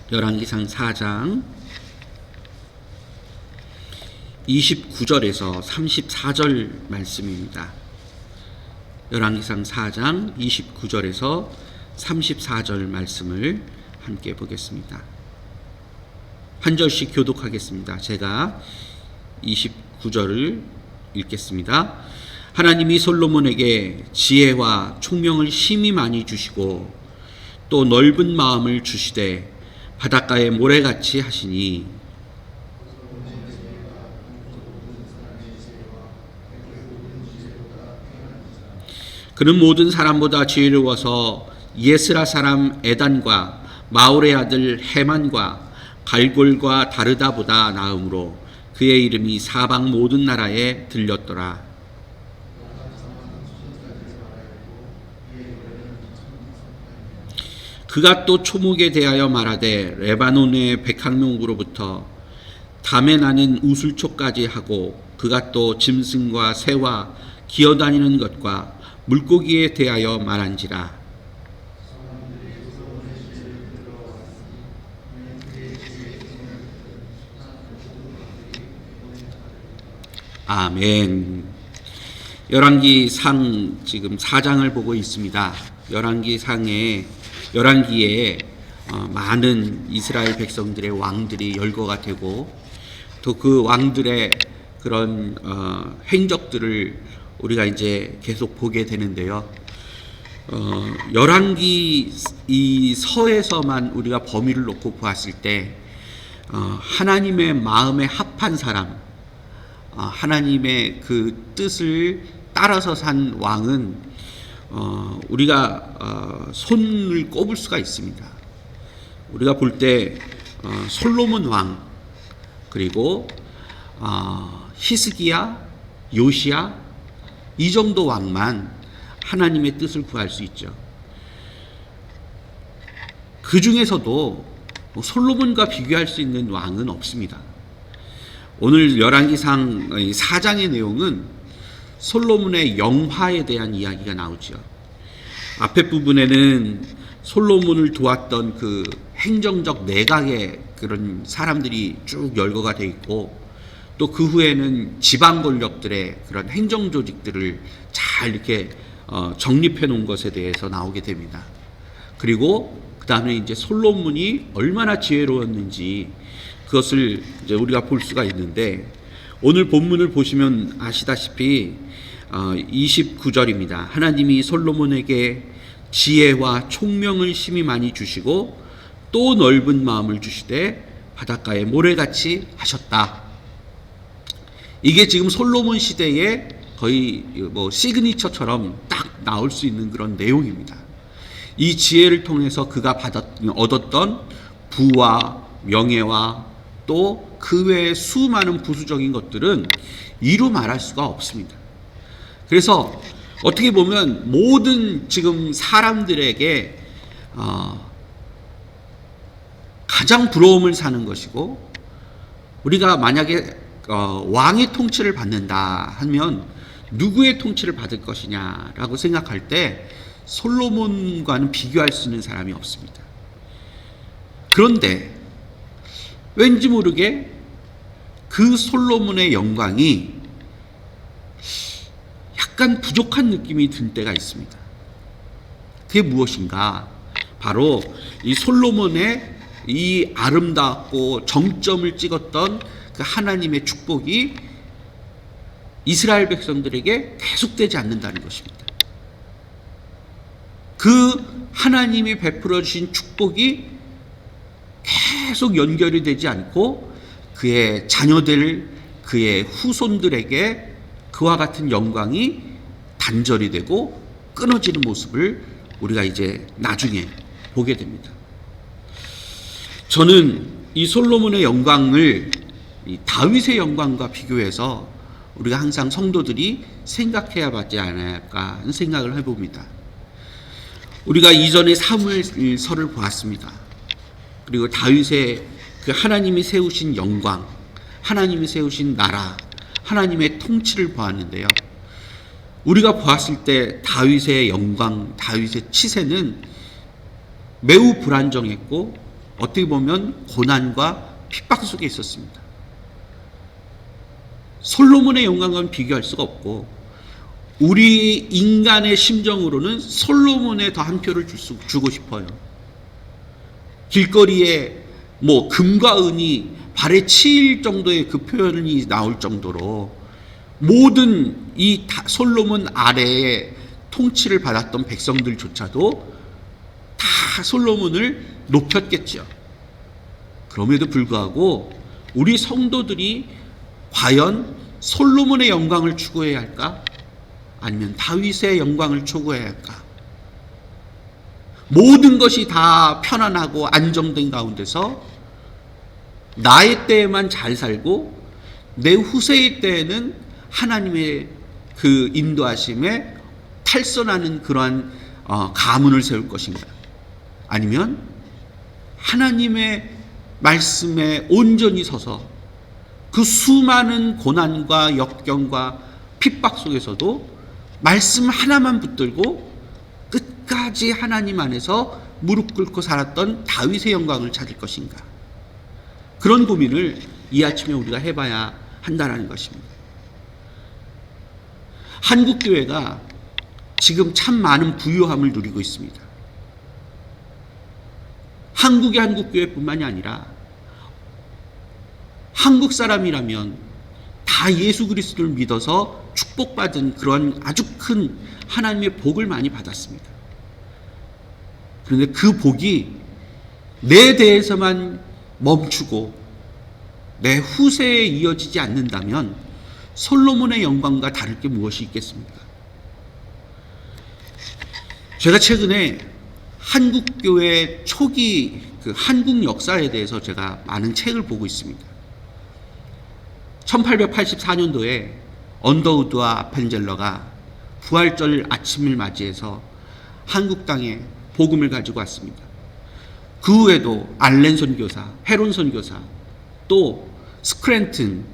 열왕기상 4장 29절에서 34절 말씀입니다. 열왕기상 4장 29절에서 34절 말씀을 함께 보겠습니다. 한 절씩 교독하겠습니다. 제가 29절을 읽겠습니다. 하나님이 솔로몬에게 지혜와 총명을 심히 많이 주시고 또 넓은 마음을 주시되 바닷가의 모래같이 하시니 그는 모든 사람보다 지혜로워서 예스라 사람 에단과 마올의 아들 헤만과 갈골과 다르다보다 나음으로 그의 이름이 사방 모든 나라에 들렸더라. 그가 또 초목에 대하여 말하되 레바논의 백향목으로부터 담에 나는 우슬초까지 하고 그가 또 짐승과 새와 기어다니는 것과 물고기에 대하여 말한지라. 아멘. 열왕기상 지금 4장을 보고 있습니다. 열왕기에 많은 이스라엘 백성들의 왕들이 열거가 되고 또 그 왕들의 그런 행적들을 우리가 이제 계속 보게 되는데요. 열왕기 이 서에서만 우리가 범위를 놓고 보았을 때 하나님의 마음에 합한 사람, 하나님의 그 뜻을 따라서 산 왕은 우리가 손을 꼽을 수가 있습니다. 우리가 볼 때 솔로몬 왕, 그리고 히스기야, 요시야 이 정도 왕만 하나님의 뜻을 구할 수 있죠. 그 중에서도 솔로몬과 비교할 수 있는 왕은 없습니다. 오늘 열왕기상 4장의 내용은 솔로몬의 영화에 대한 이야기가 나오죠. 앞에 부분에는 솔로몬을 도왔던 그 행정적 내각의 그런 사람들이 쭉 열거가 되어 있고 또 그 후에는 지방 권력들의 그런 행정 조직들을 잘 이렇게 정립해 놓은 것에 대해서 나오게 됩니다. 그리고 그 다음에 이제 솔로몬이 얼마나 지혜로웠는지 그것을 이제 우리가 볼 수가 있는데 오늘 본문을 보시면 아시다시피 29절입니다. 하나님이 솔로몬에게 지혜와 총명을 심히 많이 주시고 또 넓은 마음을 주시되 바닷가에 모래같이 하셨다. 이게 지금 솔로몬 시대에 거의 시그니처처럼 딱 나올 수 있는 그런 내용입니다. 이 지혜를 통해서 그가 얻었던 부와 명예와 또 그 외의 수많은 부수적인 것들은 이루 말할 수가 없습니다. 그래서 어떻게 보면 모든 지금 사람들에게 가장 부러움을 사는 것이고 우리가 만약에 왕의 통치를 받는다 하면 누구의 통치를 받을 것이냐라고 생각할 때 솔로몬과는 비교할 수 있는 사람이 없습니다. 그런데 왠지 모르게 그 솔로몬의 영광이 약간 부족한 느낌이 들 때가 있습니다. 그게 무엇인가? 바로 이 솔로몬의 이 아름답고 정점을 찍었던 그 하나님의 축복이 이스라엘 백성들에게 계속되지 않는다는 것입니다. 그 하나님이 베풀어 주신 축복이 계속 연결이 되지 않고 그의 자녀들, 그의 후손들에게 그와 같은 영광이 단절이 되고 끊어지는 모습을 우리가 이제 나중에 보게 됩니다. 저는 이 솔로몬의 영광을 이 다윗의 영광과 비교해서 우리가 항상 성도들이 생각해야 받지 않을까 하는 생각을 해봅니다. 우리가 이전에 사무엘서를 보았습니다. 그리고 다윗의 그 하나님이 세우신 영광, 하나님이 세우신 나라, 하나님의 통치를 보았는데요. 우리가 보았을 때 다윗의 영광, 다윗의 치세는 매우 불안정했고 어떻게 보면 고난과 핍박 속에 있었습니다. 솔로몬의 영광과는 비교할 수가 없고, 우리 인간의 심정으로는 솔로몬에 더 한 표를 주고 싶어요. 길거리에 금과 은이 발에 치일 정도의 그 표현이 나올 정도로 모든 이 솔로몬 아래에 통치를 받았던 백성들조차도 다 솔로몬을 높였겠죠. 그럼에도 불구하고 우리 성도들이 과연 솔로몬의 영광을 추구해야 할까? 아니면 다윗의 영광을 추구해야 할까? 모든 것이 다 편안하고 안정된 가운데서 나의 때에만 잘 살고 내 후세의 때에는 하나님의 그 인도하심에 탈선하는 그러한 가문을 세울 것인가? 아니면 하나님의 말씀에 온전히 서서 그 수많은 고난과 역경과 핍박 속에서도 말씀 하나만 붙들고 끝까지 하나님 안에서 무릎 꿇고 살았던 다윗의 영광을 찾을 것인가? 그런 고민을 이 아침에 우리가 해봐야 한다는 것입니다. 한국교회가 지금 참 많은 부유함을 누리고 있습니다. 한국의 한국교회뿐만이 아니라 한국 사람이라면 다 예수 그리스도를 믿어서 축복받은 그런 아주 큰 하나님의 복을 많이 받았습니다. 그런데 그 복이 내 대해서만 멈추고 내 후세에 이어지지 않는다면 솔로몬의 영광과 다를 게 무엇이 있겠습니까? 제가 최근에 한국교회 초기 그 한국 역사에 대해서 제가 많은 책을 보고 있습니다. 1884년도에 언더우드와 아펜젤러가 부활절 아침을 맞이해서 한국 땅에 복음을 가지고 왔습니다. 그 후에도 알렌 선교사, 헤론 선교사, 또 스크랜튼,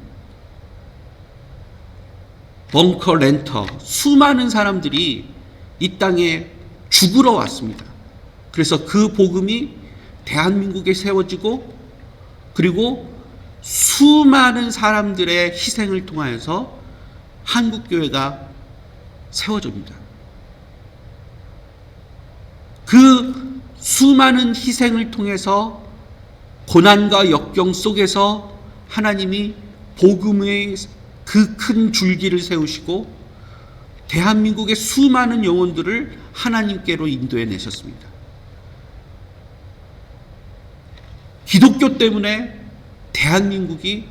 벙커 렌터, 수많은 사람들이 이 땅에 죽으러 왔습니다. 그래서 그 복음이 대한민국에 세워지고, 그리고 수많은 사람들의 희생을 통하여서 한국교회가 세워집니다. 그 수많은 희생을 통해서 고난과 역경 속에서 하나님이 복음의 그 큰 줄기를 세우시고 대한민국의 수많은 영혼들을 하나님께로 인도해 내셨습니다. 기독교 때문에 대한민국이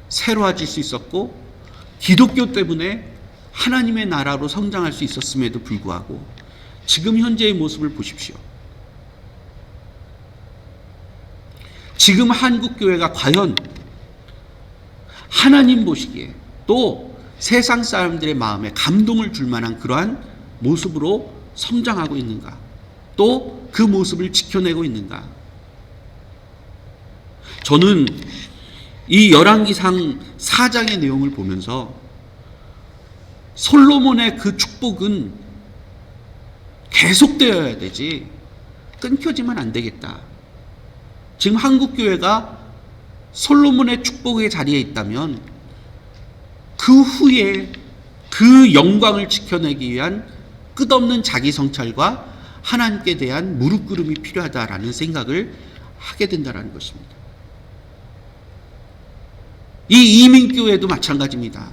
새로워질 수 있었고, 기독교 때문에 하나님의 나라로 성장할 수 있었음에도 불구하고 지금 현재의 모습을 보십시오. 지금 한국교회가 과연 하나님 보시기에 또 세상 사람들의 마음에 감동을 줄 만한 그러한 모습으로 성장하고 있는가? 또 그 모습을 지켜내고 있는가? 저는 이 열왕기상 4장의 내용을 보면서 솔로몬의 그 축복은 계속되어야 되지 끊겨지면 안 되겠다. 지금 한국교회가 솔로몬의 축복의 자리에 있다면 그 후에 그 영광을 지켜내기 위한 끝없는 자기 성찰과 하나님께 대한 무릎 꿇음이 필요하다라는 생각을 하게 된다는 것입니다. 이 이민교회도 마찬가지입니다.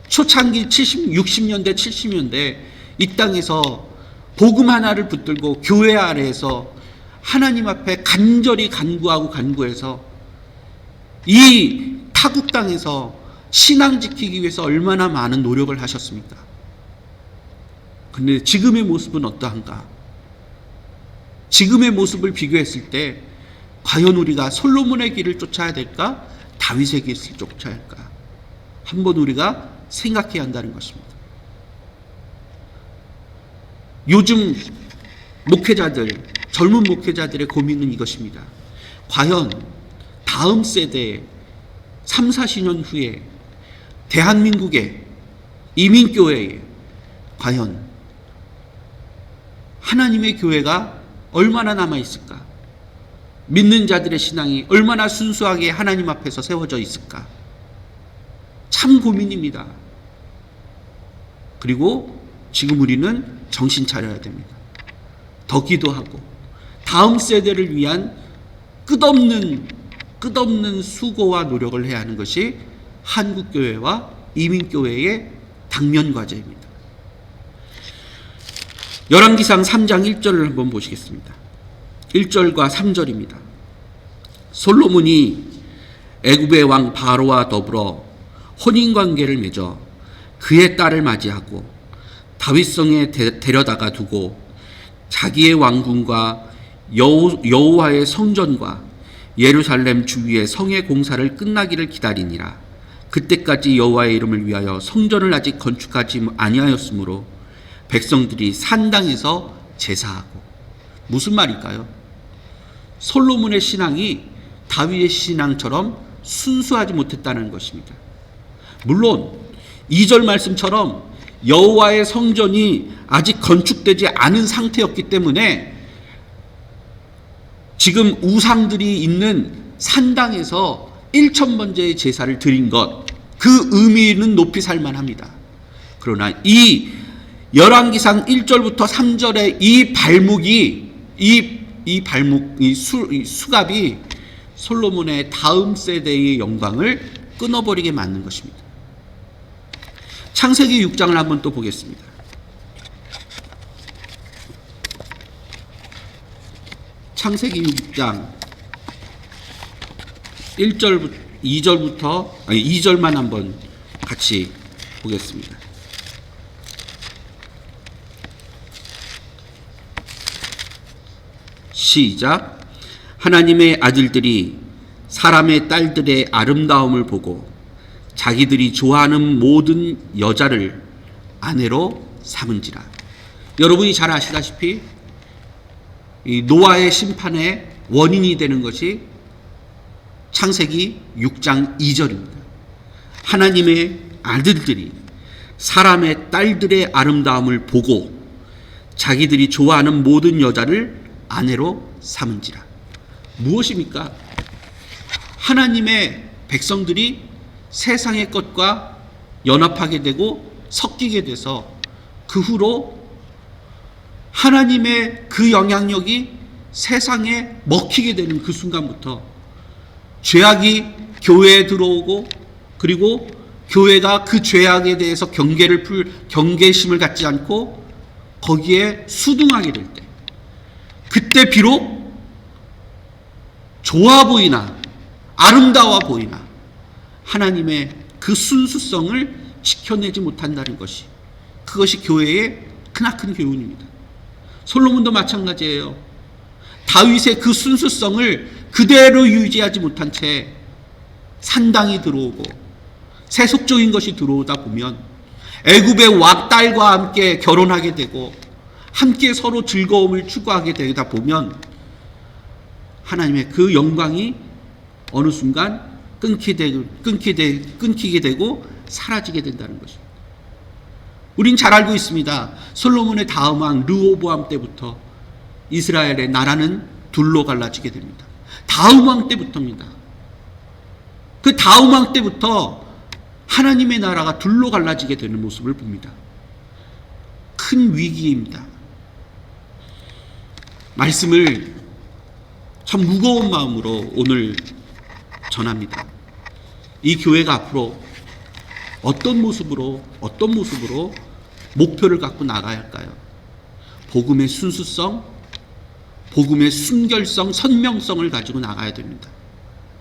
초창기 60년대 70년대 이 땅에서 복음 하나를 붙들고 교회 아래에서 하나님 앞에 간절히 간구해서 이 타국 땅에서 신앙 지키기 위해서 얼마나 많은 노력을 하셨습니까? 그런데 지금의 모습은 어떠한가? 지금의 모습을 비교했을 때 과연 우리가 솔로몬의 길을 쫓아야 될까? 다윗의 길을 쫓아야 할까? 한번 우리가 생각해야 한다는 것입니다. 요즘 목회자들, 젊은 목회자들의 고민은 이것입니다. 과연 다음 세대에 3, 40년 후에 대한민국의 이민교회에 과연 하나님의 교회가 얼마나 남아있을까? 믿는 자들의 신앙이 얼마나 순수하게 하나님 앞에서 세워져 있을까? 참 고민입니다. 그리고 지금 우리는 정신 차려야 됩니다. 더 기도하고 다음 세대를 위한 끝없는 수고와 노력을 해야 하는 것이 한국교회와 이민교회의 당면 과제입니다. 열왕기상 3장 1절을 한번 보시겠습니다. 1절과 3절입니다. 솔로몬이 애굽의 왕 바로와 더불어 혼인관계를 맺어 그의 딸을 맞이하고 다윗성에 데려다가 두고 자기의 왕궁과 여호와의 성전과 예루살렘 주위의 성의 공사를 끝나기를 기다리니라. 그때까지 여호와의 이름을 위하여 성전을 아직 건축하지 아니하였으므로 백성들이 산당에서 제사하고. 무슨 말일까요? 솔로몬의 신앙이 다윗의 신앙처럼 순수하지 못했다는 것입니다. 물론 2절 말씀처럼 여호와의 성전이 아직 건축되지 않은 상태였기 때문에 지금 우상들이 있는 산당에서 1,000번째의 제사를 드린 것, 그 의미는 높이 살만합니다. 그러나 이 열왕기상 1절부터 3절의 이 발목이 이 수갑이 솔로몬의 다음 세대의 영광을 끊어버리게 만든 것입니다. 창세기 6장을 한번 또 보겠습니다. 창세기 6장 1절, 2절만 한번 같이 보겠습니다. 시작. 하나님의 아들들이 사람의 딸들의 아름다움을 보고 자기들이 좋아하는 모든 여자를 아내로 삼은지라. 여러분이 잘 아시다시피 이 노아의 심판의 원인이 되는 것이 창세기 6장 2절입니다. 하나님의 아들들이 사람의 딸들의 아름다움을 보고 자기들이 좋아하는 모든 여자를 아내로 삼은지라. 무엇입니까? 하나님의 백성들이 세상의 것과 연합하게 되고 섞이게 돼서 그 후로 하나님의 그 영향력이 세상에 먹히게 되는 그 순간부터 죄악이 교회에 들어오고, 그리고 교회가 그 죄악에 대해서 경계심을 갖지 않고 거기에 수긍하게 될 때, 그때 비록 좋아 보이나 아름다워 보이나 하나님의 그 순수성을 지켜내지 못한다는 것이, 그것이 교회의 크나큰 교훈입니다. 솔로몬도 마찬가지예요. 다윗의 그 순수성을 그대로 유지하지 못한 채 산당이 들어오고 세속적인 것이 들어오다 보면 애굽의 왕딸과 함께 결혼하게 되고 함께 서로 즐거움을 추구하게 되다 보면 하나님의 그 영광이 어느 순간 끊기게 되고 사라지게 된다는 것입니다. 우린 잘 알고 있습니다. 솔로몬의 다음 왕 르호보암 때부터 이스라엘의 나라는 둘로 갈라지게 됩니다. 다음 왕 때부터입니다. 그 다음 왕 때부터 하나님의 나라가 둘로 갈라지게 되는 모습을 봅니다. 큰 위기입니다. 말씀을 참 무거운 마음으로 오늘 전합니다. 이 교회가 앞으로 어떤 모습으로 목표를 갖고 나가야 할까요? 복음의 순수성, 복음의 순결성, 선명성을 가지고 나가야 됩니다.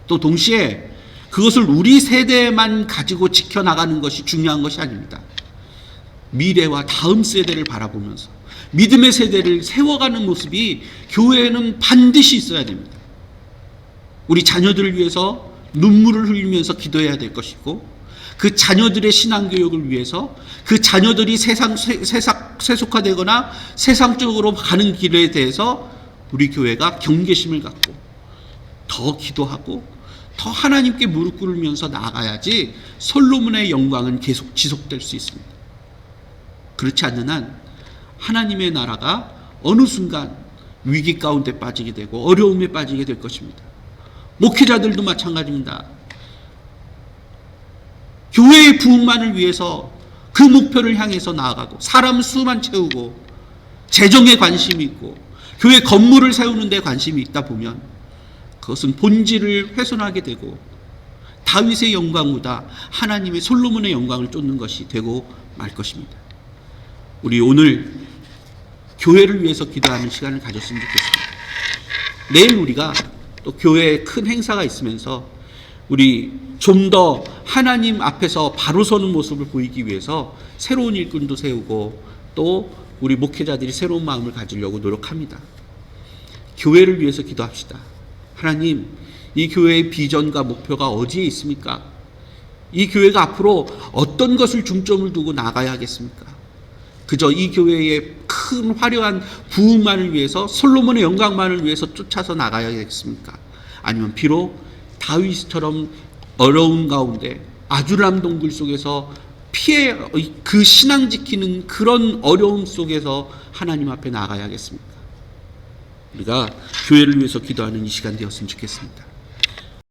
또 동시에 그것을 우리 세대만 가지고 지켜나가는 것이 중요한 것이 아닙니다. 미래와 다음 세대를 바라보면서 믿음의 세대를 세워가는 모습이 교회에는 반드시 있어야 됩니다. 우리 자녀들을 위해서 눈물을 흘리면서 기도해야 될 것이고, 그 자녀들의 신앙교육을 위해서 그 자녀들이 세속화되거나 세상적으로 가는 길에 대해서 우리 교회가 경계심을 갖고 더 기도하고 더 하나님께 무릎 꿇으면서 나아가야지 솔로몬의 영광은 계속 지속될 수 있습니다. 그렇지 않는 한 하나님의 나라가 어느 순간 위기 가운데 빠지게 되고 어려움에 빠지게 될 것입니다. 목회자들도 마찬가지입니다. 교회의 부흥만을 위해서 그 목표를 향해서 나아가고 사람 수만 채우고 재정에 관심이 있고 교회 건물을 세우는 데 관심이 있다 보면 그것은 본질을 훼손하게 되고 다윗의 영광보다 하나님의 솔로몬의 영광을 쫓는 것이 되고 말 것입니다. 우리 오늘 교회를 위해서 기도하는 시간을 가졌으면 좋겠습니다. 내일 우리가 또 교회에 큰 행사가 있으면서 우리 좀 더 하나님 앞에서 바로 서는 모습을 보이기 위해서 새로운 일꾼도 세우고 또 우리 목회자들이 새로운 마음을 가지려고 노력합니다. 교회를 위해서 기도합시다. 하나님, 이 교회의 비전과 목표가 어디에 있습니까? 이 교회가 앞으로 어떤 것을 중점을 두고 나가야 하겠습니까? 그저 이 교회의 큰 화려한 부흥만을 위해서 솔로몬의 영광만을 위해서 쫓아서 나가야겠습니까? 아니면 비록 다윗처럼 어려운 가운데 아둘람 동굴 속에서 피해 그 신앙 지키는 그런 어려움 속에서 하나님 앞에 나가야겠습니까? 우리가 교회를 위해서 기도하는 이 시간 되었으면 좋겠습니다.